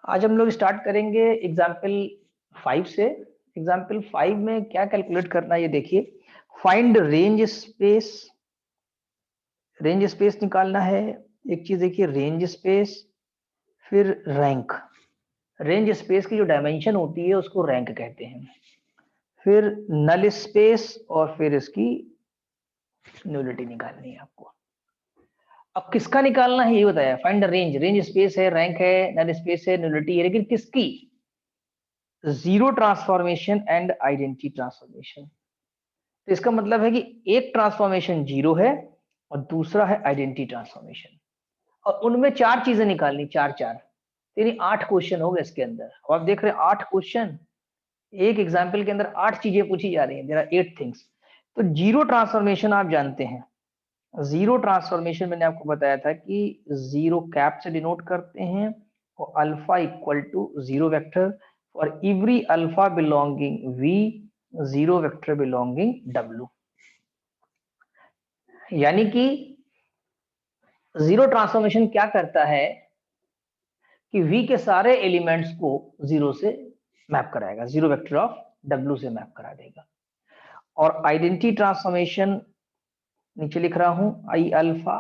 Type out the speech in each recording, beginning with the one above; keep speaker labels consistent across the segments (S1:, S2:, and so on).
S1: आज हम लोग स्टार्ट करेंगे एग्जाम्पल 5 से। एग्जाम्पल 5 में क्या कैलकुलेट करना है ये देखिए। Find range space, range space निकालना है। एक चीज देखिए, रेंज स्पेस, फिर रैंक। रेंज स्पेस की जो डायमेंशन होती है उसको रैंक कहते हैं। फिर नल स्पेस और फिर इसकी न्यूलिटी निकालनी है आपको। अब किसका निकालना है ये बताया। Find the range, range space है, रैंक है, नल स्पेस है, न्यूलिटी है, लेकिन किसकी? Zero transformation and identity transformation. तो इसका मतलब है कि एक ट्रांसफॉर्मेशन जीरो है और दूसरा है आइडेंटिटी ट्रांसफॉर्मेशन, और उनमें चार चीजें निकालनी, चार चार, यानी 8 क्वेश्चन हो गए इसके अंदर। अब आप देख रहे हैं 8 क्वेश्चन, एक एग्जाम्पल के अंदर 8 चीजें पूछी जा रही हैं। There are 8 things. तो जीरो ट्रांसफॉर्मेशन आप जानते हैं। जीरो ट्रांसफॉर्मेशन मैंने आपको बताया था कि जीरो कैप से डिनोट करते हैं और alpha equal to zero vector for every alpha belonging V, zero vector belonging W. यानी कि जीरो ट्रांसफॉर्मेशन क्या करता है कि वी के सारे एलिमेंट्स को जीरो से मैप कराएगा, जीरो वेक्टर ऑफ डब्ल्यू से मैप करा देगा। और आइडेंटिटी ट्रांसफॉर्मेशन नीचे लिख रहा हूं, आई अल्फा,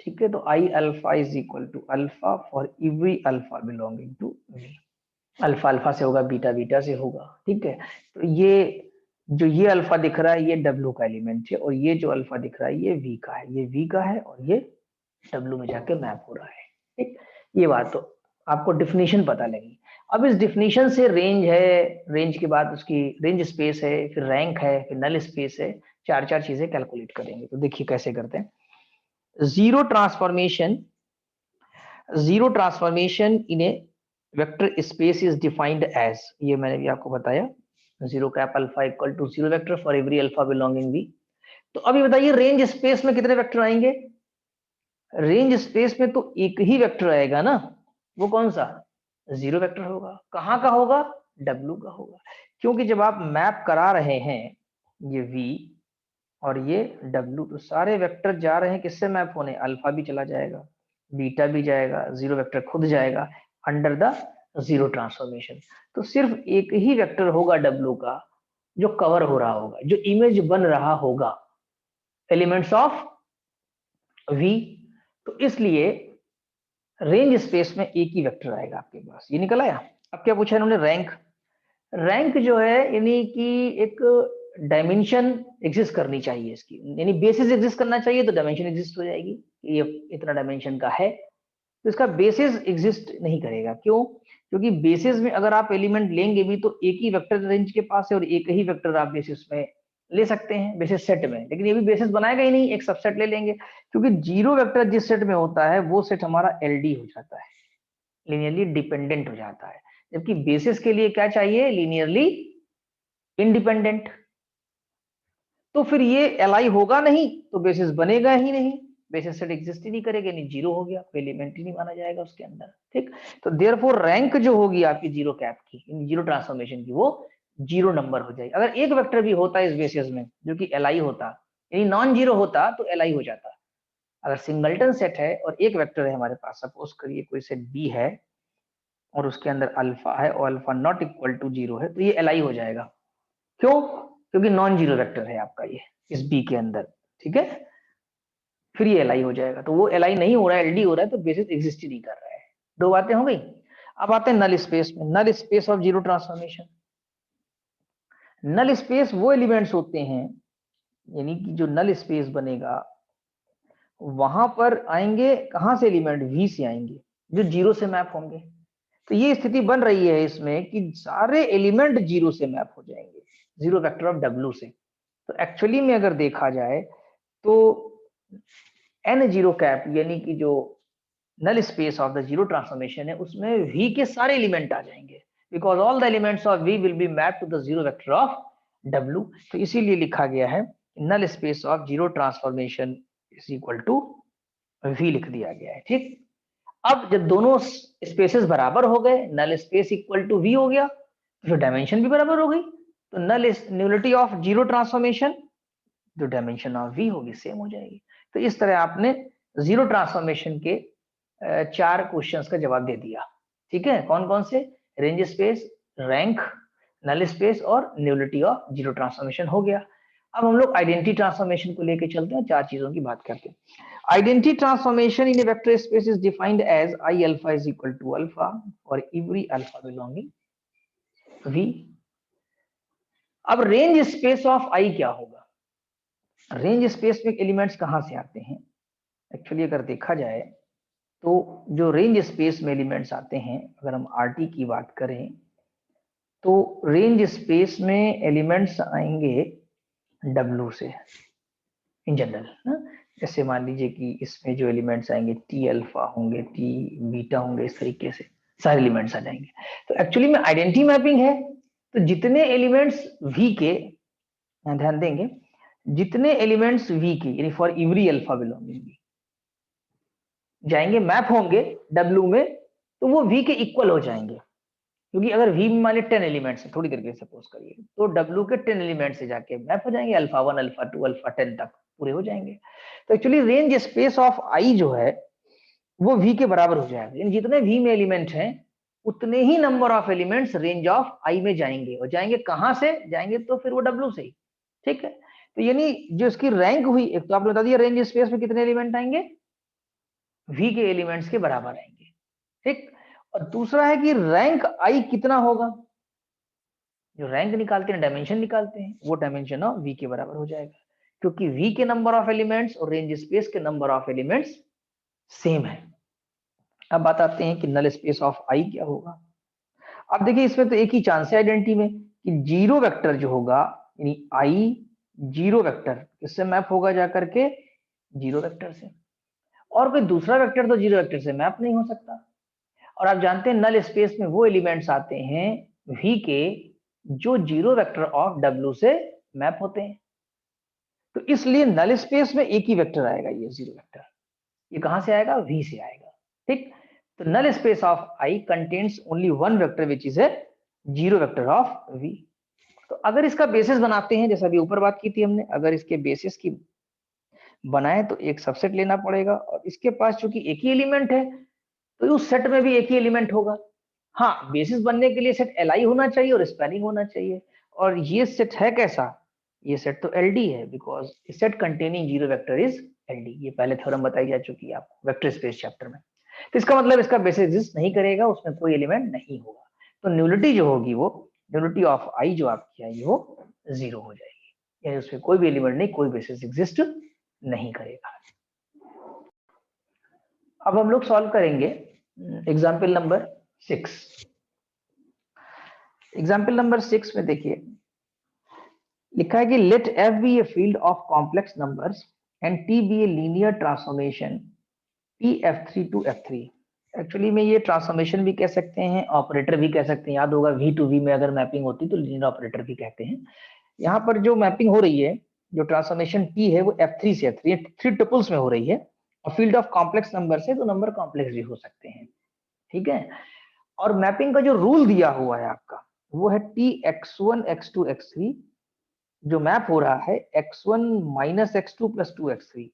S1: ठीक है। तो I alpha is equal to alpha for every alpha belonging to V. Alpha alpha से होगा, बीटा बीटा से होगा, ठीक है। तो ये जो ये अल्फा दिख रहा है ये डब्ल्यू का एलिमेंट है, और ये जो अल्फा दिख रहा है ये वी का है, ये वी का है और ये डब्ल्यू में जाके मैप हो रहा है, ठीक। ये बात तो आपको डिफिनीशन पता लगी। अब इस डिफिनीशन से रेंज है, रेंज के बाद उसकी रेंज स्पेस है, फिर रैंक है, फिर नल स्पेस है, चार चार चीजें कैलकुलेट करेंगे। तो देखिए कैसे करते हैं। Zero transformation, zero transformation in a vector space is defined as, ये मैंने भी आपको बताया, zero cap alpha equal to zero vector for every alpha belonging V. तो अभी बताइए रेंज स्पेस में कितने वेक्टर आएंगे? रेंज स्पेस में तो एक ही वेक्टर आएगा ना, वो कौन सा? जीरो वेक्टर होगा। कहाँ का होगा? डब्ल्यू का होगा। क्योंकि जब आप मैप करा रहे हैं ये v और ये w, तो सारे वेक्टर जा रहे हैं किससे मैप होने? अल्फा भी चला जाएगा, बीटा भी जाएगा, जीरो वेक्टर खुद जाएगा अंडर द जीरो ट्रांसफॉर्मेशन। तो सिर्फ एक ही वेक्टर होगा w का जो कवर हो रहा होगा, जो इमेज बन रहा होगा एलिमेंट्स ऑफ v। तो इसलिए रेंज स्पेस में एक ही वेक्टर आएगा आपके पास। ये निकल आया। अब क्या पूछा इन्होंने? रैंक। रैंक जो है यानी कि एक डायमेंशन एग्जिस्ट करनी चाहिए इसकी, यानी बेसिस एग्जिस्ट करना चाहिए तो डायमेंशन एग्जिस्ट हो जाएगी। ये इतना डायमेंशन का है तो इसका बेसिस एग्जिस्ट नहीं करेगा। क्यों? क्योंकि बेसिस में अगर आप एलिमेंट लेंगे भी तो एक ही वेक्टर रेंज के पास है और एक ही वेक्टर आप बेसिस में ले सकते हैं, बेसिस सेट में। लेकिन ये भी बेसिस बनाएगा ही नहीं, एक सबसेट ले लेंगे। क्योंकि जीरो वेक्टर जिस सेट में होता है वो सेट हमारा एलडी हो जाता है, लीनियरली डिपेंडेंट हो जाता है। जबकि बेसिस के लिए क्या चाहिए? Linearly independent. तो फिर ये एलआई होगा नहीं तो बेसिस बनेगा ही नहीं, बेसिस सेट एग्जिस्ट ही नहीं करेगा, नहीं जीरो हो गया, कोई एलिमेंट ही नहीं माना जाएगा उसके अंदर, ठीक। तो देयरफॉर रैंक जो होगी आपकी जीरो कैप की, जीरो ट्रांसफॉर्मेशन की, वो जीरो नंबर हो जाएगी। अगर एक वेक्टर भी होता इस बेसिस में जो कि एलआई होता, यानी नॉन जीरो होता, तो एलआई हो जाता। अगर सिंगलटन सेट है और एक वेक्टर है हमारे पास, सपोज करिए कोई सेट बी है और उसके अंदर अल्फा है और alpha not equal to zero है, तो ये एलआई हो जाएगा। क्यों? क्योंकि नॉन जीरो वेक्टर है आपका ये इस बी के अंदर, ठीक है। फिर ये एलआई हो जाएगा। तो वो एलआई नहीं हो रहा है, एलडी हो रहा है, तो बेसिस एग्जिस्ट ही नहीं कर रहा है। दो बातें हो गई। अब आते हैं नल स्पेस में। Null space of zero transformation. Null space वो एलिमेंट्स होते हैं, यानी कि जो नल स्पेस बनेगा वहां पर आएंगे कहां से एलिमेंट? वी से आएंगे, जो जीरो से मैप होंगे। तो ये स्थिति बन रही है इसमें कि सारे एलिमेंट जीरो से मैप हो जाएंगे, जीरो वेक्टर ऑफ डब्ल्यू से। तो एक्चुअली में अगर देखा जाए तो एन जीरो कैप यानी कि जो null space of the zero transformation है उसमें v के सारे एलिमेंट आ जाएंगे, because all the elements of v will be map to the zero vector of w। तो इसीलिए लिखा गया है null space of zero transformation is equal to v, लिख दिया गया है, ठीक। अब जब दोनों स्पेसेस बराबर हो गए, null space equal to v हो गया, तो फिर डायमेंशन भी बराबर हो गई। तो नल न्यूलिटी ऑफ जीरो ट्रांसफॉर्मेशन, जो डायमेंशन ऑफ v होगी सेम हो जाएगी। तो इस तरह आपने जीरो ट्रांसफॉर्मेशन के चार क्वेश्चंस का जवाब दे दिया, ठीक है, कौन कौन से? Range space, rank, null space और न्यूलिटी ऑफ जीरो ट्रांसफॉर्मेशन हो गया। अब हम लोग आइडेंटिटी ट्रांसफॉर्मेशन को लेके चलते हैं, चार चीजों की बात करते हैं। Identity transformation in a vector space is defined as I alpha is equal to alpha for every alpha belonging V. अब रेंज स्पेस ऑफ आई क्या होगा? रेंज स्पेस में एलिमेंट्स कहां से आते हैं? एक्चुअली अगर देखा जाए तो जो रेंज स्पेस में एलिमेंट्स आते हैं, अगर हम आरटी की बात करें तो रेंज स्पेस में एलिमेंट्स आएंगे डब्ल्यू से इन जनरल। जैसे मान लीजिए कि इसमें जो एलिमेंट्स आएंगे टी अल्फा होंगे, टी बीटा होंगे, इस तरीके से सारे एलिमेंट्स आ जाएंगे। तो एक्चुअली में आइडेंटिटी मैपिंग है, तो जितने एलिमेंट्स वी के, ध्यान देंगे, जितने एलिमेंट्स वी के यानी for every alpha belonging V जाएंगे, मैप होंगे डब्ल्यू में, तो वो वी के इक्वल हो जाएंगे। क्योंकि अगर वी में मान ली 10 एलिमेंट्स है, थोड़ी देर के सपोज करिए, तो डब्ल्यू के 10 एलिमेंट से जाके मैप हो जाएंगे, अल्फा 1 अल्फा 2 अल्फा 10 तक पूरे हो जाएंगे। तो एक्चुअली रेंज स्पेस ऑफ आई जो है वो वी के बराबर हो जाएगा, यानी जितने वी में एलिमेंट हैं उतने ही number of elements range of I में जाएंगे, और जाएंगे कहां से जाएंगे? तो फिर वो डब्ल्यू से ही। ठीक है, तो यानी जो इसकी रैंक हुई, एक तो आपने बता दिया रेंज स्पेस में कितने एलिमेंट आएंगे, वी के एलिमेंट्स के बराबर आएंगे। ठीक, और दूसरा है कि रैंक आई कितना होगा? जो रैंक निकालते हैं, डायमेंशन निकालते हैं, वो डायमेंशन ऑफ वी के बराबर हो जाएगा, क्योंकि वी के नंबर ऑफ एलिमेंट्स और रेंज स्पेस के नंबर ऑफ एलिमेंट्स सेम है। अब बात आते हैं कि नल स्पेस ऑफ आई क्या होगा। अब देखिए इसमें तो एक ही चांस है आइडेंटिटी में कि जीरो वेक्टर जो होगा, यानी आई जीरो वेक्टर किससे मैप होगा जाकर के? जीरो वेक्टर से। और कोई दूसरा वेक्टर तो जीरो वेक्टर से मैप नहीं हो सकता। और आप जानते हैं नल स्पेस में वो एलिमेंट्स आते हैं वी के जो जीरो वेक्टर ऑफ डब्ल्यू से मैप होते हैं। तो इसलिए नल स्पेस में एक ही वेक्टर आएगा, ये जीरो वेक्टर। ये कहां से आएगा? वी से आएगा। ठीक, तो null space of I contains only one vector which is a zero vector of V. तो अगर इसका बेसिस बनाते हैं, जैसा अभी ऊपर बात की थी हमने, अगर इसके बेसिस की बनाए तो एक सबसेट लेना पड़ेगा, और इसके पास चूंकि एक ही एलिमेंट है तो उस सेट में भी एक ही एलिमेंट होगा। हाँ, बेसिस बनने के लिए सेट एल होना चाहिए और स्पैनिंग होना चाहिए, और ये सेट है कैसा? ये सेट तो एल डी है, because set containing zero vector is L D. ये पहले थ्योरम बताई जा चुकी है आपको वेक्टर स्पेस चैप्टर में। तो इसका मतलब इसका बेसिस एग्जिस्ट नहीं करेगा, उसमें कोई एलिमेंट नहीं होगा। तो न्यूलिटी जो होगी, वो न्यूलिटी ऑफ आई जो आपकी आई वो जीरो हो जाएगी, यानी उसमें कोई भी एलिमेंट नहीं, कोई बेसिस एग्जिस्ट नहीं करेगा। अब हम लोग सॉल्व करेंगे एग्जाम्पल नंबर 6। एग्जाम्पल नंबर 6 में देखिए लिखा है कि let F be a field of complex numbers and T be a linear transformation P F three to F three. Actually में ये ट्रांसफॉर्मेशन भी कह सकते हैं, ऑपरेटर भी कह सकते हैं। याद होगा वी टू वी में अगर मैपिंग होती तो लीनियर ऑपरेटर भी कहते हैं। यहाँ पर जो मैपिंग हो रही है, जो ट्रांसफॉर्मेशन टी है वो F3 से F3 थ्री टुपल्स में हो रही है, और फील्ड ऑफ कॉम्प्लेक्स नंबर से तो नंबर कॉम्प्लेक्स भी हो सकते हैं। ठीक है, और मैपिंग का जो रूल दिया हुआ है आपका वो है टी x1 x2 x3, जो मैप हो रहा है x1 minus x2 plus 2x3,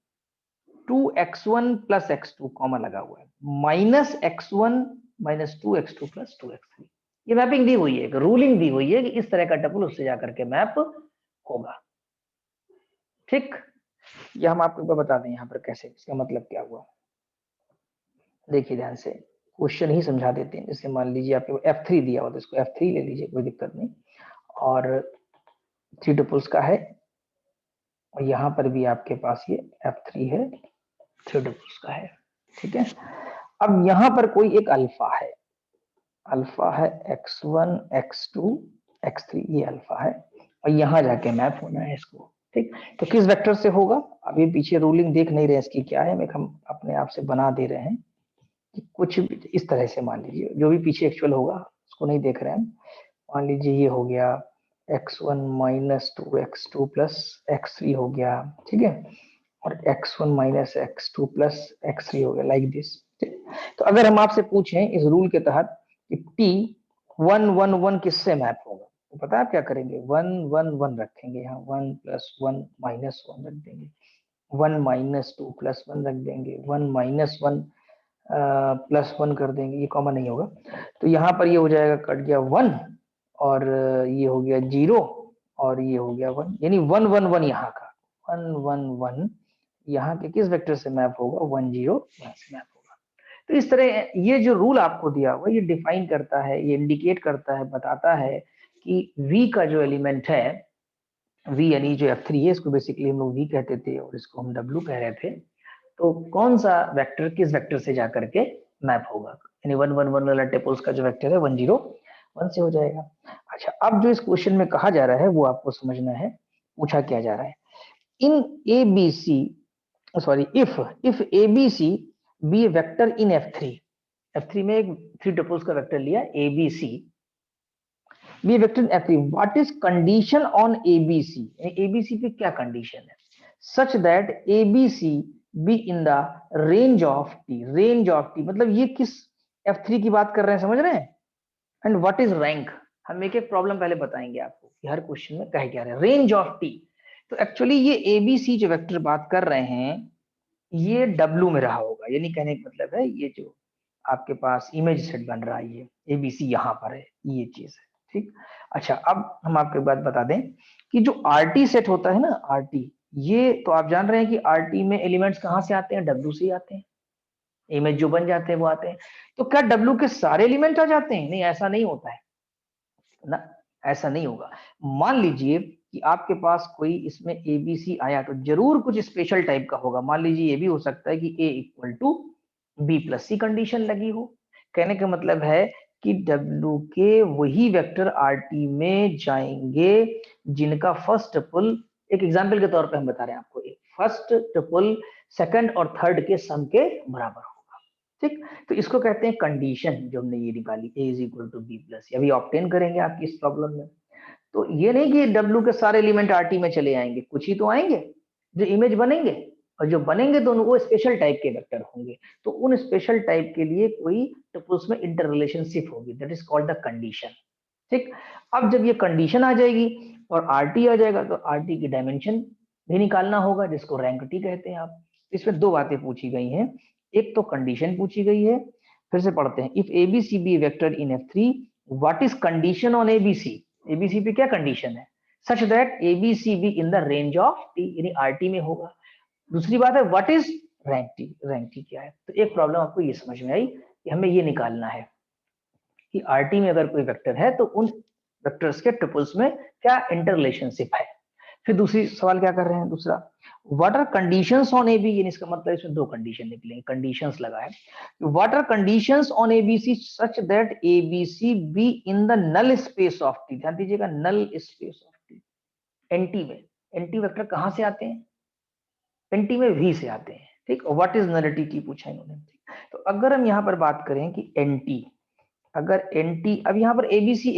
S1: 2x1 plus x2 comma लगा हुआ है, minus x1 minus 2x2 plus 2x3। ये मैपिंग दी हुई है, रूलिंग दी हुई है कि इस तरह का टपल उससे जाकर के मैप होगा। ठीक, ये हम आपको बता दें यहाँ पर कैसे, इसका मतलब क्या हुआ। देखिए ध्यान से, क्वेश्चन ही समझा देते हैं। जैसे मान लीजिए आपको F3 दिया हुआ, तो इसको F3 ले लीजिए, कोई दिक्कत नहीं, और थ्री टुपल्स का है, और यहाँ पर भी आपके पास ये F3 है, थ्री टुपल्स का है। ठीक है, अब यहाँ पर कोई एक अल्फा है, अल्फा है x1 x2 x3, ये अल्फा है, और यहाँ जाके मैप होना है इसको। ठीक, तो किस वेक्टर से होगा? अभी पीछे रूलिंग देख नहीं रहे इसकी क्या है, हम अपने आप से बना दे रहे हैं कि कुछ इस तरह से मान लीजिए, जो भी पीछे एक्चुअल होगा उसको नहीं देख रहे हैं। मान लीजिए ये हो गया x1 minus 2x2 plus x3 हो गया। ठीक है, और x1 minus x2 plus x3 हो गया, लाइक दिस। तो अगर हम आपसे पूछें इस रूल के तहत कि t 1 1 1 किससे मैप होगा, तो पता है आप क्या करेंगे? 1 1 1 रखेंगे, यहाँ 1 प्लस 1 माइनस 1 रख देंगे, 1 माइनस 2 प्लस 1 रख देंगे, 1 माइनस 1 +1 कर देंगे, ये कॉमन नहीं होगा, तो यहाँ पर ये हो जाएगा, कट गया 1 और ये हो गया 0 और ये हो गया 1, यानी 1 1 1 यहाँ का 1 1 1 यहाँ के किस वेक्टर से मैप होगा, 1 0 यहाँ से मैप होगा। तो इस तरह ये जो रूल आपको दिया हुआ ये डिफाइन करता है, ये इंडिकेट करता है, बताता है कि V का जो एलिमेंट है, V यानी जो F3 है, इसको बेसिकली हम लोग V कहते थे और इसको हम W कह रहे थे, तो कौन सा वेक्टर किस वेक्टर से जाकर के मैप होगा, यानी 1 1 1 वाला टेपल्स का जो वेक्टर है 1 0 1 से हो जाएगा। अच्छा, अब जो इस क्वेश्चन में कहा जा रहा है वो आपको समझना है, पूछा क्या जा रहा है, in ABC, sorry, if ABC be a vector in F3 में एक 3 टपल्स का वेक्टर लिया ABC, be vector in F3, what is condition on ABC, ABC पे क्या कंडीशन है, such that ABC be in the range of T मतलब ये किस F3 की बात कर रहे हैं, समझ रहे हैं, एंड व्हाट इज रैंक, हम एक एक प्रॉब्लम पहले बताएंगे आपको कि हर क्वेश्चन में कह क्या रहे हैं, रेंज ऑफ T, तो एक्चुअली ये ABC जो वेक्टर बात कर रहे हैं ये W में रहा होगा, यानी कहने का मतलब है ये जो आपके पास इमेज सेट बन रहा है ये ABC यहाँ पर है, ये चीज है, ठीक। अच्छा, अब हम आपको बात बता दें कि जो RT सेट होता है ना, RT, ये तो आप जान रहे हैं कि RT में एलिमेंट्स कहाँ से आते हैं, W से ही आते हैं, इमेज जो बन जाते हैं वो आते हैं, तो क्या W के सारे एलिमेंट आ जाते हैं, नहीं ऐसा नहीं होता है ना, ऐसा नहीं होगा। मान लीजिए कि आपके पास कोई इसमें ABC आया तो जरूर कुछ स्पेशल टाइप का होगा, मान लीजिए ये भी हो सकता है कि A equal to B plus C condition लगी हो, कहने का मतलब है कि W के वही वेक्टर RT में जाएंगे जिनका फर्स्ट टपल, एक एग्जांपल के तौर पे हम बता रहे हैं आपको, एक फर्स्ट टपल सेकंड और थर्ड के सम के बराबर होगा, ठीक। तो इसको कहते हैं कंडीशन, जो हमने ये निकाली A is equal to B plus, अभी ऑब्टेन करेंगे आपकी इस प्रॉब्लम में, तो ये नहीं कि W के सारे एलिमेंट RT में चले आएंगे, कुछ ही तो आएंगे जो इमेज बनेंगे, और जो बनेंगे दोनों वो स्पेशल टाइप के वेक्टर होंगे, तो उन स्पेशल टाइप के लिए कोई टपल्स में इंटर रिलेशनशिप होगी, that is called the condition, ठीक। अब जब ये कंडीशन आ जाएगी और RT आ जाएगा तो RT की डायमेंशन भी निकालना होगा, जिसको रैंक T कहते हैं आप। इसमें दो बातें पूछी गई हैं, एक तो कंडीशन पूछी गई है, फिर से पढ़ते हैं, if ABC be vector in F3 what is condition on ABC पे क्या कंडीशन है, such that ABC be in the range of T, यानी RT में होगा। दूसरी बात है व्हाट इज रैंक T क्या है, तो एक प्रॉब्लम आपको ये समझ में आई कि हमें ये निकालना है कि RT में अगर कोई वेक्टर है तो उन वेक्टर्स के ट्रिपल्स में क्या इंटर रिलेशनशिप है। फिर दूसरी सवाल क्या कर रहे हैं, दूसरा, what are conditions on AB, यानी इसका मतलब इसमें दो कंडीशन निकलेंगे, कंडीशंस लगा है, what are conditions on ABC such that ABC be in the null space of T, ध्यान दीजिएगा, null space of T, NT में, एनटी वेक्टर कहां से आते हैं, एनटी में V से आते हैं, ठीक। और व्हाट इज नलिटी T पूछा इन्होंने, तो अगर हम यहाँ पर बात करें कि एनटी, अगर एनटी, अब यहाँ पर ABC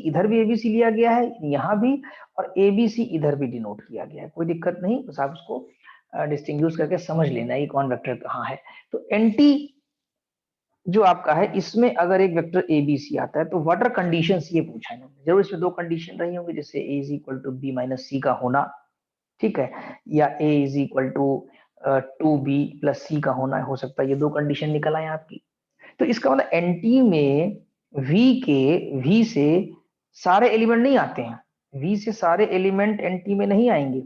S1: इधर भी ABC लिया गया है यहाँ भी, और ABC इधर भी डिनोट किया गया है, कोई दिक्कत नहीं, बस आप उसको डिस्टिंग्विश करके समझ लेना है कि कौन वेक्टर कहाँ है। तो एनटी जो आपका है इसमें अगर एक वेक्टर ABC आता है तो व्हाट आर कंडीशंस, ये पूछा है, जरूर इसमें दो कंडीशन रही होंगी, जैसे A is equal to B minus C का होना, ठीक है, या A is equal to 2B plus C का होना, हो सकता है ये दो कंडीशन निकल आए आपकी। तो इसका मतलब एनटी में V से सारे एलिमेंट नहीं आते हैं, V से सारे एलिमेंट एनटी में नहीं आएंगे,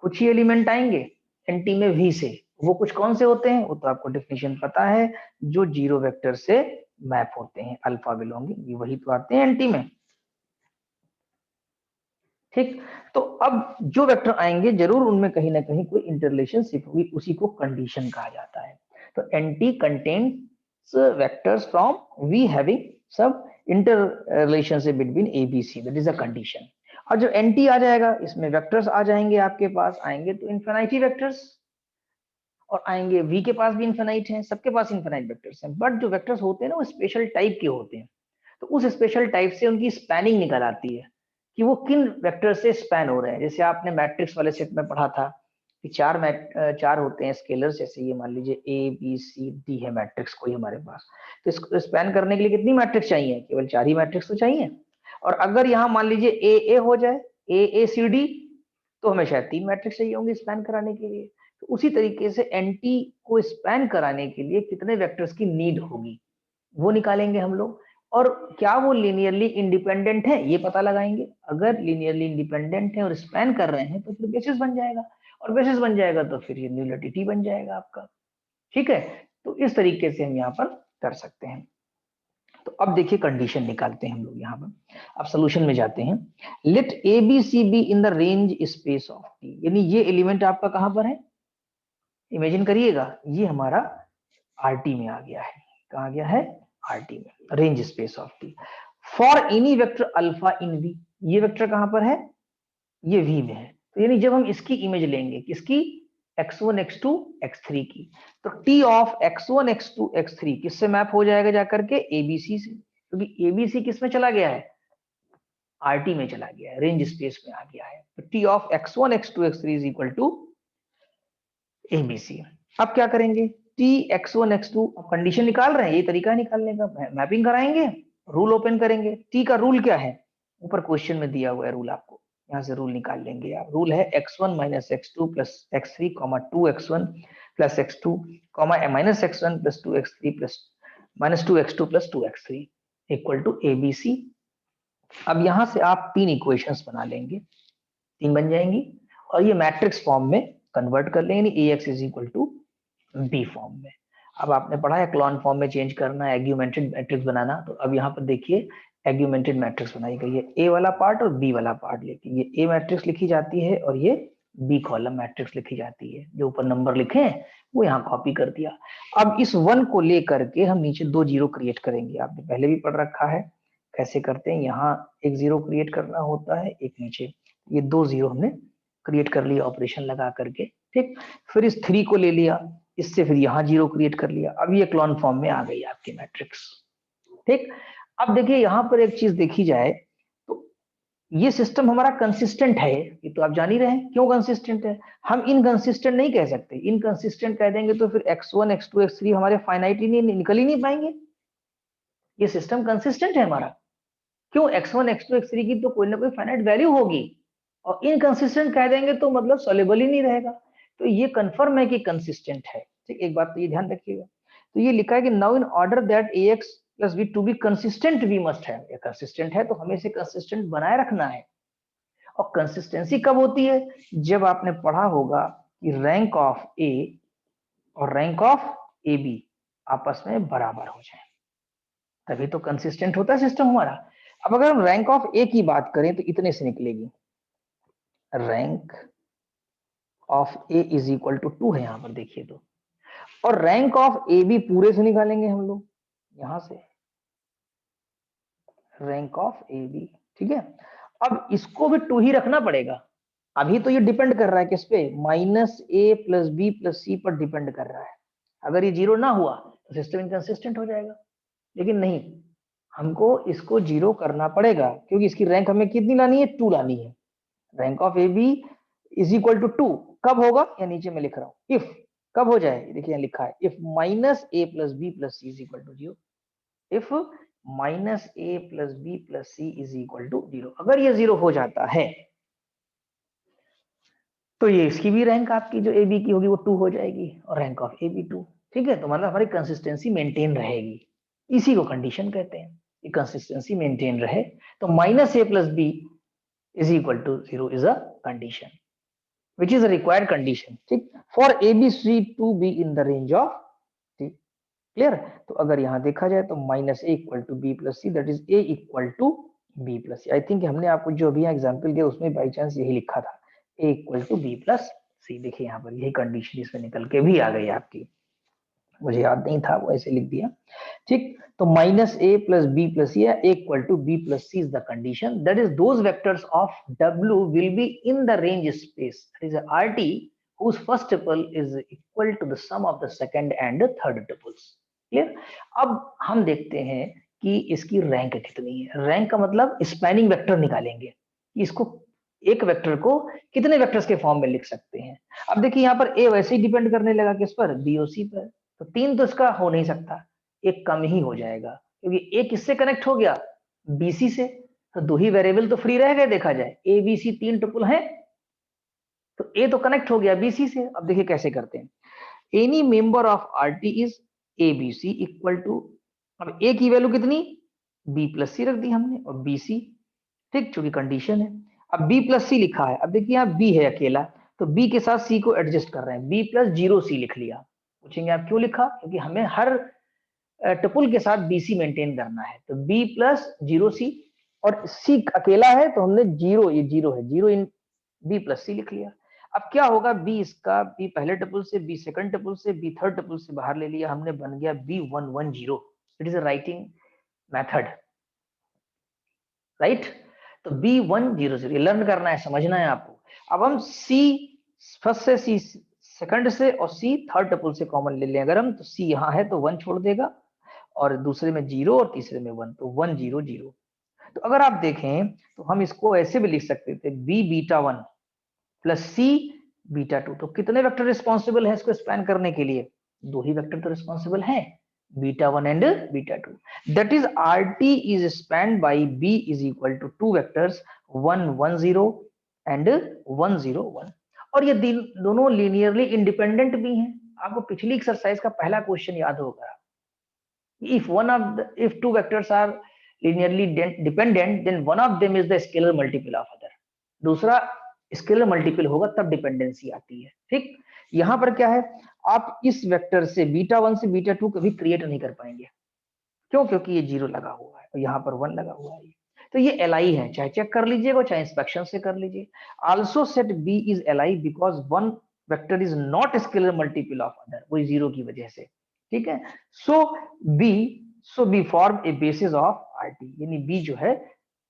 S1: कुछ ही एलिमेंट आएंगे एनटी में V से, वो कुछ कौन से होते हैं वो तो आपको डेफिनेशन पता है, जो जीरो वेक्टर से मैप होते हैं, अल्फा बिलोंगिंग, ये वही तो आते हैं एनटी में, ठीक। तो अब जो वेक्टर आएंगे जरूर उनमें कहीं ना कहीं कोई इंटररिलेशनशिप होगी, उसी को कंडीशन कहा जाता है। तो NT contains vectors from V having सब interrelationship between ABC, that is a condition. और जो एनटी आ जाएगा इसमें वेक्टर्स आ जाएंगे, आपके पास आएंगे तो इन्फिनिटी वेक्टर्स, और आएंगे V के पास भी इन्फिनाइट है, सबके पास इन्फिनाइट वेक्टर्स हैं, बट जो वेक्टर्स होते हैं ना वो स्पेशल टाइप के होते हैं, तो उस स्पेशल टाइप से उनकी स्पैनिंग निकल आती है कि वो किन वेक्टर से स्पैन हो रहे हैं। जैसे आपने मैट्रिक्स वाले सेट में पढ़ा था कि चार होते हैं स्केलर्स, जैसे ये मान लीजिए ABCD है मैट्रिक्स कोई हमारे पास, तो इसको स्पैन करने के लिए कितनी मैट्रिक्स चाहिए, केवल 4 ही मैट्रिक्स तो चाहिए। और अगर यहाँ मान लीजिए AA हो जाए, AACD, तो हमें शायद 3 मैट्रिक्स चाहिए होंगे स्पैन कराने के लिए। तो उसी तरीके से एंटी को स्पैन कराने के लिए कितने वेक्टर्स की नीड होगी वो निकालेंगे हम लोग, और क्या वो लीनियरली इंडिपेंडेंट है ये पता लगाएंगे। अगर लीनियरली इंडिपेंडेंट है और स्पैन कर रहे हैं तो फिर बेसिस बन जाएगा, और बेसिस बन जाएगा तो फिर ये न्यूलिटी बन जाएगा आपका। ठीक है, तो इस तरीके से हम यहाँ पर कर सकते हैं। तो अब देखिए कंडीशन निकालते हैं हम लोग यहाँ पर। अब सोल्यूशन में जाते हैं। Let A B C be in the range space of T, यानी ये एलिमेंट आपका कहां पर है, इमेजिन करिएगा, ये हमारा आरटी में आ गया है। कहा गया है, आरटी में, range space of T. For any vector alpha in V, ये वेक्टर कहां पर है, ये वी में है। तो यानी जब हम इसकी इमेज लेंगे, किसकी, x1 x2 x3 की, तो t of x1 x2 x3 किससे मैप हो जाएगा जाकर के, abc से, क्योंकि abc किस में चला गया है, आरटी में चला गया है, रेंज स्पेस में आ गया है। तो t of x1 x2 x3 is equal to abc। अब क्या करेंगे, t x1 x2, अब कंडीशन निकाल रहे हैं, ये तरीका निकालने का, मैपिंग कराएंगे, रूल ओपन करेंगे। t का रूल क्या है, ऊपर क्वेश्चन में दिया हुआ है रूल, आपको यहाँ से रूल निकाल लेंगे आप। रूल है x1 minus x2 plus x3 comma 2x1 plus x2 comma minus x1 plus 2x3 plus minus 2x2 plus 2x3 equal to abc। अब यहाँ से आप तीन इक्वेशंस बना लेंगे, तीन बन जाएंगी, और ये मैट्रिक्स फॉर्म में कन्वर्ट कर लेंगे, ax is equal to B form में। अब आपने पढ़ा है क्लॉन फॉर्म में चेंज करना है, एग्यूमेंटेड मैट्रिक्स बनाना, तो अब यहाँ पर देखिए एग्यूमेंटेड मैट्रिक्स बनाई गई है, ए वाला पार्ट और बी वाला पार्ट लेके ये ए मैट्रिक्स लिखी जाती है और ये बी कॉलम मैट्रिक्स लिखी जाती है। जो ऊपर नंबर लिखे हैं वो यहाँ कॉपी कर दिया। अब इस 1 को लेकर के हम नीचे 2 जीरो क्रिएट करेंगे, आपने पहले भी पढ़ रखा है कैसे करते हैं, यहाँ एक जीरो क्रिएट करना होता है, एक नीचे, ये 2 जीरो हमने क्रिएट कर लिया ऑपरेशन लगा करके। ठीक, फिर इस 3 को ले लिया, इससे फिर यहाँ जीरो क्रिएट कर लिया, अब ये क्लॉन फॉर्म में आ गई आपकी मैट्रिक्स। ठीक, अब देखिए यहाँ पर एक चीज देखी जाए तो ये सिस्टम हमारा कंसिस्टेंट है, ये तो आप जान ही रहे हैं क्यों कंसिस्टेंट है। हम इनकंसिस्टेंट नहीं कह सकते, इनकंसिस्टेंट कह देंगे तो फिर x1 x2 x3 हमारे फाइनाइट ही नहीं, निकल ही नहीं पाएंगे। ये सिस्टम कंसिस्टेंट है हमारा, क्यों, x1 x2 x3 की तो कोई ना कोई फाइनाइट वैल्यू होगी, और इनकंसिस्टेंट कह देंगे तो मतलब सॉल्युबल ही नहीं रहेगा। तो ये कंफर्म है कि कंसिस्टेंट है। ठीक, एक बात तो ये ध्यान रखिएगा। तो ये लिखा है कि now in order that ax plus B to be consistent we must है, ये कंसिस्टेंट है तो हमें इसे कंसिस्टेंट बनाए रखना है। और कंसिस्टेंसी कब होती है, जब आपने पढ़ा होगा कि रैंक ऑफ ए और रैंक ऑफ ए बी आपस में बराबर हो जाए, तभी तो कंसिस्टेंट होता है सिस्टम हमारा। अब अगर हम रैंक ऑफ ए की बात करें तो इतने से निकलेगी, rank of A is equal to 2 है यहाँ पर देखिए तो, और रैंक ऑफ ए बी पूरे से निकालेंगे हम लोग यहां से, रैंक ऑफ ए बी। ठीक है, अब इसको भी 2 ही रखना पड़ेगा, अभी तो ये डिपेंड कर रहा है किस पे, minus A plus B plus सी पर डिपेंड कर रहा है। अगर ये जीरो ना हुआ तो सिस्टम इनकंसिस्टेंट हो जाएगा, लेकिन नहीं, हमको इसको जीरो करना पड़ेगा, क्योंकि इसकी रैंक हमें कितनी लानी है, 2 लानी है। Rank of A B is equal to 2 कब होगा, या नीचे में लिख रहा हूं, इफ कब हो जाए, देखिए यहाँ लिखा है if minus A plus B plus C is equal to 0, if minus A plus B plus C is equal to 0। अगर ये 0 हो जाता है तो ये इसकी भी रैंक आपकी जो ए बी की होगी वो 2 हो जाएगी, और रैंक ऑफ ए बी 2। ठीक है, तो मतलब हमारी कंसिस्टेंसी मेंटेन रहेगी, इसी को कंडीशन कहते हैं कि कंसिस्टेंसी मेंटेन रहे। तो minus A plus B is equal to 0 is a condition which is a required condition, ठीक, for abc to be in the range of, ठीक, क्लियर। तो अगर यहाँ देखा जाए तो minus A equal to B plus C, that is A equal to B plus C. I think हमने आपको जो अभी एग्जांपल दिया उसमें बाई चांस यही लिखा था, ए इक्वल टू बी प्लस सी। देखिए यहाँ पर यही कंडीशन इसमें निकल के भी आ गई आपकी, मुझे याद नहीं था वो ऐसे लिख दिया। ठीक, तो minus A plus B plus C equal to B plus C is the condition, that is those vectors of W will be in the range space, that is RT whose first tuple is equal to the sum of the second and third tuples। Clear. अब हम देखते हैं कि इसकी rank कितनी है। Rank का मतलब स्पैनिंग वेक्टर निकालेंगे, इसको एक वेक्टर को कितने वेक्टर्स के फॉर्म में लिख सकते हैं। अब देखिए यहाँ पर ए वैसे ही डिपेंड करने लगा किस पर, बीओसी पर, तो 3 तो इसका हो नहीं सकता, एक कम ही हो जाएगा, क्योंकि ए किससे कनेक्ट हो गया, बीसी से, तो 2 ही वेरिएबल तो फ्री रह गए देखा जाए, ए बी सी 3 टुपल है, तो ए तो कनेक्ट हो गया बीसी से। अब देखिए कैसे करते हैं, any member of RT is A B C equal to, अब ए की वैल्यू कितनी, बी प्लस सी रख दी हमने और बी सी, ठीक, चूंकि कंडीशन है। अब बी प्लस सी लिखा है, अब देखिए यहाँ बी है अकेला, तो बी के साथ सी को एडजस्ट कर रहे हैं, बी प्लस जीरो सी लिख लिया। पूछेंगे आप क्यों लिखा, क्योंकि हमें हर टपुल के साथ बीसी मेंटेन करना है, तो बी प्लस जीरो सी, और सी अकेला है तो हमने जीरो, ये जीरो है, जीरो इन बी प्लस सी लिख लिया। अब क्या होगा, बी इसका, बी पहले टपुल से, बी सेकंड टपुल से, बी थर्ड टपुल से बाहर ले लिया हमने, बन गया B 110। It is a writing method, right. तो B100 लर्न करना है, समझना है आपको। अब हम C फर्स्ट से, C सेकंड से और C थर्ड टपुल से कॉमन ले लें अगर हम, तो C यहाँ है तो 1 छोड़ देगा, और दूसरे में 0 और तीसरे में 1, तो 100। तो अगर आप देखें तो हम इसको ऐसे भी लिख सकते थे, B beta 1 plus C beta 2। तो कितने वेक्टर रिस्पॉन्सिबल है इसको स्पैन करने के लिए, 2 ही वेक्टर तो रिस्पॉन्सिबल है, beta 1 and beta 2। That is RT is span by B is equal to 2 vectors 110 and 101। और ये दोनों लीनियरली इंडिपेंडेंट भी हैं। आपको पिछली एक्सरसाइज का पहला क्वेश्चन याद होगा, if two vectors are linearly dependent then one of them is the scalar multiple of other, दूसरा स्केलर मल्टीपल होगा तब डिपेंडेंसी आती है, ठीक। यहां पर क्या है, आप इस वेक्टर से बीटा 1 से बीटा 2 कभी क्रिएट नहीं कर पाएंगे, क्यों, क्योंकि ये 0 लगा हुआ है और यहाँ पर 1 लगा हुआ है। तो ये LI है, चाहे चेक कर लीजिएगा चाहे इंस्पेक्शन से कर लीजिए। Also set B is LI because one vector is not scalar multiple of other, वही 0 की वजह से, ठीक है। So B form a basis of RT, यानी B जो है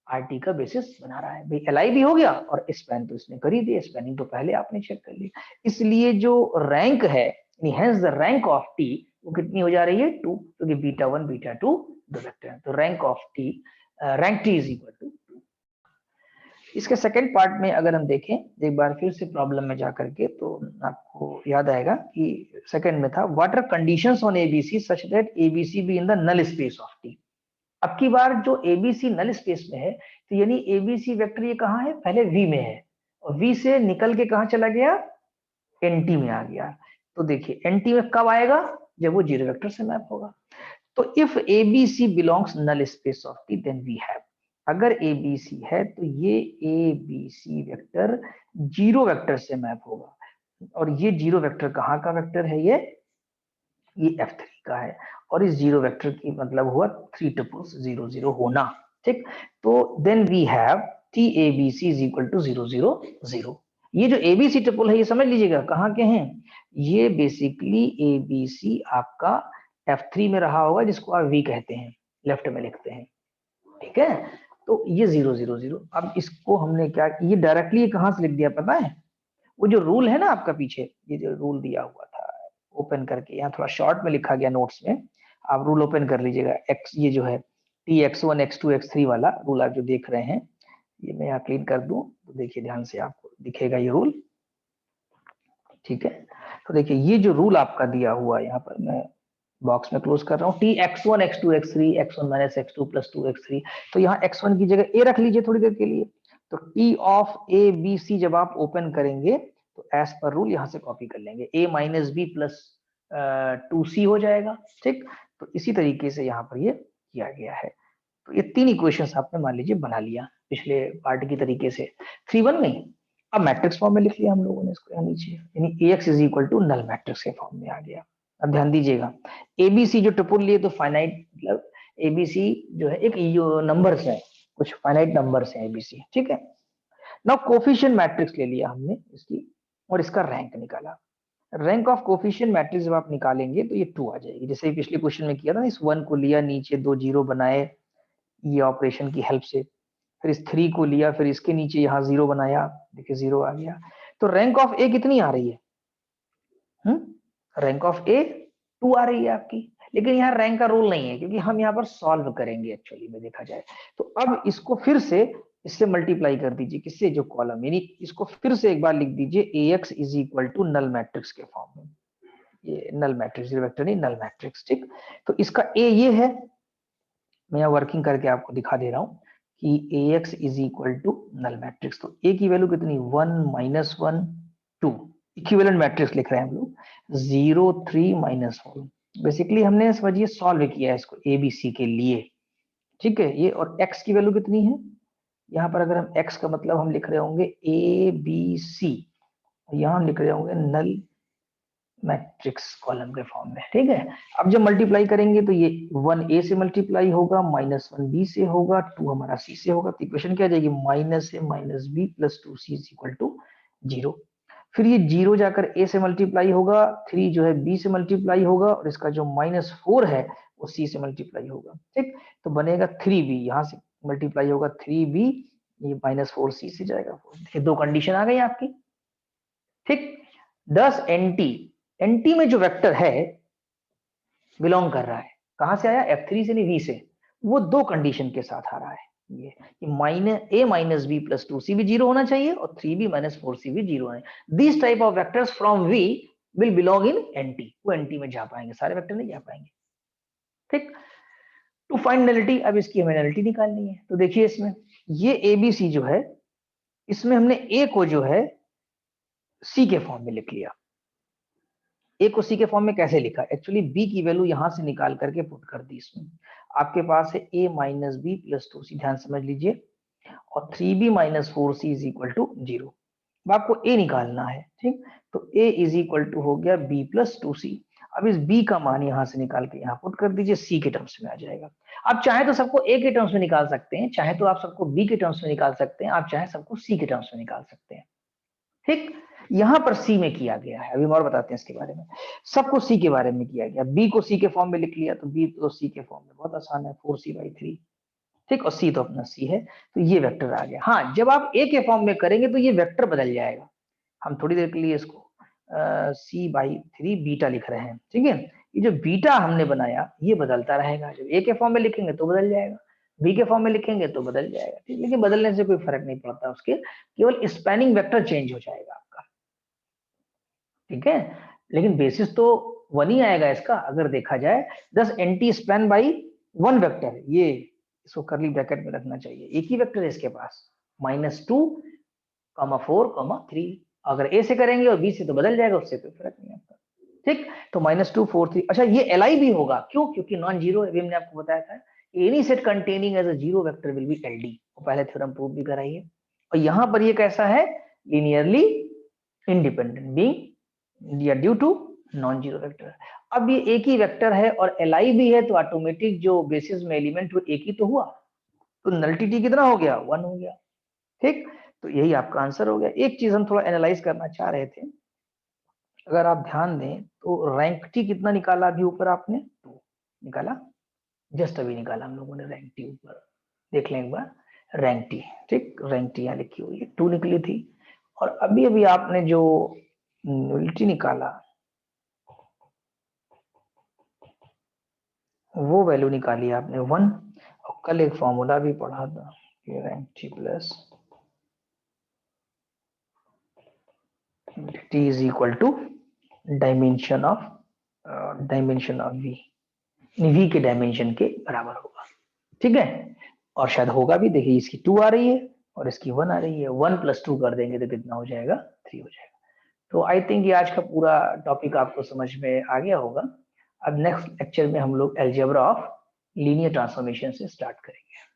S1: RT का बेसिस बना रहा है। भाई LI भी हो गया और स्पैन तो इसने कर ही दिया, स्पैनिंग तो पहले आपने चेक कर ली। इसलिए जो रैंक है, hence the rank of T वो कितनी हो जा रही है, 2, क्योंकि बीटा 1 बीटा 2 दो वेक्टर हैं। तो rank of T, rank T is equal to 2। इसके सेकंड पार्ट में अगर हम देखें एक बार फिर से प्रॉब्लम में जाकर के, तो आपको याद आएगा कि सेकंड में था, what are conditions on ABC such that ABC be in the null space of T। अब की बार जो ABC नल स्पेस में है, तो यानी ABC वेक्टर ये कहाँ है, पहले V में है और V से निकल के कहाँ चला गया, NT में आ गया। तो देखिए NT में कब आएगा, जब वो 0 वेक्टर से मैप होगा। तो if ABC belongs null space of T then we have, अगर ABC है तो ये ABC वेक्टर 0 वेक्टर से मैप होगा, और ये 0 वेक्टर कहाँ का वेक्टर है, ये F3 का है, और इस 0 वेक्टर की मतलब हुआ 3 टपल्स 0 0 होना, ठीक। तो then we have TABC is equal to 0 0 0। ये जो ABC टपल है ये समझ लीजिएगा कहाँ के हैं, ये बेसिकली ABC आपका F3 में रहा होगा, जिसको आप V कहते हैं, लेफ्ट में लिखते हैं, ठीक है। तो ये 0 0 0। अब इसको हमने क्या, ये डायरेक्टली कहाँ से लिख दिया पता है, वो जो रूल है ना आपका पीछे, ये जो रूल दिया हुआ था ओपन करके, यहाँ थोड़ा शॉर्ट में लिखा गया नोट्स में, आप रूल ओपन कर लीजिएगा। एक्स, ये जो है TX1 X2 X3 वाला रूल आप जो देख रहे हैं, ये मैं यहाँ क्लीन कर दूं तो देखिए ध्यान से आपको दिखेगा ये रूल, ठीक है। तो देखिए ये जो रूल आपका दिया हुआ है, यहाँ पर मैं बॉक्स में क्लोज कर रहा हूँ, TX1 X2 X3 X1 minus X2 plus 2 X3। तो यहाँ X1 की जगह A रख लीजिए थोड़ी देर के लिए। तो T ऑफ ABC जब आप ओपन करेंगे तो एज पर रूल यहाँ से कॉपी कर लेंगे, A minus B plus 2C हो जाएगा, ठीक। तो इसी तरीके से यहाँ पर ये किया गया है। तो ये 3 इक्वेशंस आपने मान लीजिए बना लिया पिछले पार्ट की तरीके से, 3 बन गई। अब मैट्रिक्स फॉर्म में लिख लिया हम लोगों ने इसको यहाँ नीचे, यानी AX is equal to null matrix के फॉर्म में आ गया। अब ध्यान दीजिएगा, ABC जो ट्रिपल लिए तो फाइनाइट, मतलब ABC जो है एक नंबर्स है, कुछ फाइनाइट नंबर्स है ABC, ठीक है। नाउ कोफिशिएंट मैट्रिक्स ले लिया हमने इसकी और इसका रैंक निकाला। रैंक ऑफ कोफिशिएंट मैट्रिक्स जब आप निकालेंगे तो ये 2 आ जाएगी, जैसे पिछले क्वेश्चन में किया था ना, इस 1 को लिया, नीचे 2 0 बनाए ये ऑपरेशन की हेल्प से, फिर इस 3 को लिया, फिर इसके नीचे यहाँ 0 बनाया, देखिए 0 आ गया। तो रैंक ऑफ A कितनी आ रही है, रैंक ऑफ A 2 आ रही है आपकी, लेकिन यहाँ रैंक का रोल नहीं है क्योंकि हम यहाँ पर सॉल्व करेंगे एक्चुअली में देखा जाए तो। अब इसको फिर से इससे मल्टीप्लाई कर दीजिए, किससे, जो कॉलम, यानी इसको फिर से एक बार लिख दीजिए AX is equal to null matrix के फॉर्म में, ये नल मैट्रिक्स, वेक्टर नहीं नल मैट्रिक्स, ठीक। तो इसका A ये है, मैं यहाँ वर्किंग करके आपको दिखा दे रहा हूँ कि AX is equal to null matrix. तो A की वैल्यू कितनी, 1 -1 2 इक्विवेलेंट मैट्रिक्स लिख रहे हैं हम लोग, 0 3 -4। बेसिकली हमने समझिए सॉल्व किया है इसको ABC के लिए, ठीक है। ये और x की वैल्यू कितनी है, यहाँ पर अगर हम x का मतलब हम लिख रहे होंगे ABC, यहाँ हम लिख रहे होंगे नल मैट्रिक्स कॉलम के फॉर्म में, ठीक है। अब जब मल्टीप्लाई करेंगे तो ये 1a से मल्टीप्लाई होगा, -1b से होगा, 2 हमारा c से होगा, तो इक्वेशन क्या आ जाएगी, -a - b + 2c = 0। फिर ये 0 जाकर a से मल्टीप्लाई होगा, 3 जो है b से मल्टीप्लाई होगा, और इसका जो -4 है वो c से मल्टीप्लाई होगा, ठीक। तो बनेगा 3b, यहाँ से मल्टीप्लाई होगा 3b, ये -4c से जाएगा 4। देखिए 2 कंडीशन आ गई आपकी, ठीक। 10 एनटी में जो वेक्टर है बिलोंग कर रहा है, कहां से आया, F3 से नहीं, V से, वो 2 कंडीशन के साथ आ रहा है। ये a - b + 2c भी 0 होना चाहिए और 3b - 4c भी 0 है। This type of vectors from V will belong in NT, वो NT में जा पाएंगे, सारे वेक्टर नहीं जा पाएंगे, ठीक। टू फाइंड नलिटी, अब इसकी हमें नलिटी निकालनी है। तो देखिए इसमें ये ABC जो है, इसमें हमने A को जो है C के फॉर्म में लिख लिया। ए को सी के फॉर्म में कैसे लिखा, एक्चुअली बी की वैल्यू यहां से निकाल करके पुट कर दी इसमें। आपके पास है a - b + 2c, ध्यान समझ लीजिए, और 3b - 4c = 0। अब आपको a निकालना है, ठीक। तो a = हो गया b + 2c। अब इस b का मान यहां से निकाल के यहाँ पुट कर दीजिए, c के टर्म्स में आ जाएगा। आप चाहे तो सबको a के टर्म्स में निकाल सकते हैं, चाहे तो आप सबको b के टर्म्स में निकाल सकते हैं, आप चाहे सबको c के टर्म्स में निकाल सकते हैं, ठीक। यहां पर सी में किया गया है, अभी हम और बताते हैं इसके बारे में। सबको सी के बारे में किया गया, बी को सी के फॉर्म में लिख लिया, तो बी तो सी के फॉर्म में बहुत आसान है, 4c/3, ठीक। और सी तो अपना सी है, तो ये वेक्टर आ गया। हाँ, जब आप ए के फॉर्म में करेंगे तो ये वेक्टर बदल जाएगा। हम थोड़ी देर के लिए इसको c/3 बीटा लिख रहे हैं, ठीक है। ये जो बीटा हमने बनाया ये बदलता रहेगा, जब ए के फॉर्म में लिखेंगे तो बदल जाएगा, बी के फॉर्म में लिखेंगे तो बदल जाएगा, ठीक। लेकिन बदलने से कोई फर्क नहीं पड़ता उसके, केवल स्पैनिंग वेक्टर चेंज हो जाएगा आपका, ठीक है। लेकिन बेसिस तो 1 ही आएगा इसका, अगर देखा जाए 10 एंटी स्पैन बाई 1 वेक्टर, ये इसको करली ब्रैकेट में रखना चाहिए, एक ही वेक्टर है इसके पास, -2, 4, 3। अगर ए से करेंगे और बी से तो बदल जाएगा, उससे कोई फर्क नहीं आता, ठीक। तो -2 4 3। अच्छा, ये LI भी होगा, क्यों, क्योंकि नॉन जीरो है, अभी हमने आपको बताया था, any set containing as a zero vector will be LD, वो पहले थ्योरम प्रूव भी कराई है। और यहां पर ये कैसा है, लीनियरली इंडिपेंडेंट बीइंग या due to non zero vector. अब ये एक ही वेक्टर है और LI भी है, तो ऑटोमेटिक जो बेसिस में एलिमेंट वो एक ही तो हुआ, तो नल्टिटी कितना हो गया, 1 हो गया, ठीक। तो यही आपका आंसर हो गया। एक चीज हम थोड़ा एनालाइज करना चाह रहे थे, अगर आप ध्यान दें तो रैंक टी कितना निकाला अभी ऊपर आपने, 2 निकाला, जस्ट अभी निकाला हम लोगों ने रैंक टी ऊपर, देख लें एक बार, रैंक टी, ठीक। रैंक टी यहाँ लिखी हुई है, 2 निकली थी। और अभी अभी आपने जो नुलिटी निकाला वो वैल्यू निकाली आपने 1, और कल एक फॉर्मूला भी पढ़ा था कि rank T plus T is equal to dimension of V, V के डायमेंशन के बराबर होगा, ठीक है। और शायद होगा भी, देखिए इसकी 2 आ रही है और इसकी 1 आ रही है, 1 + 2 कर देंगे तो कितना हो जाएगा, 3 हो जाएगा। तो आई थिंक ये आज का पूरा टॉपिक आपको समझ में आ गया होगा। अब नेक्स्ट लेक्चर में हम लोग अलजेब्रा ऑफ लीनियर ट्रांसफॉर्मेशन से स्टार्ट करेंगे।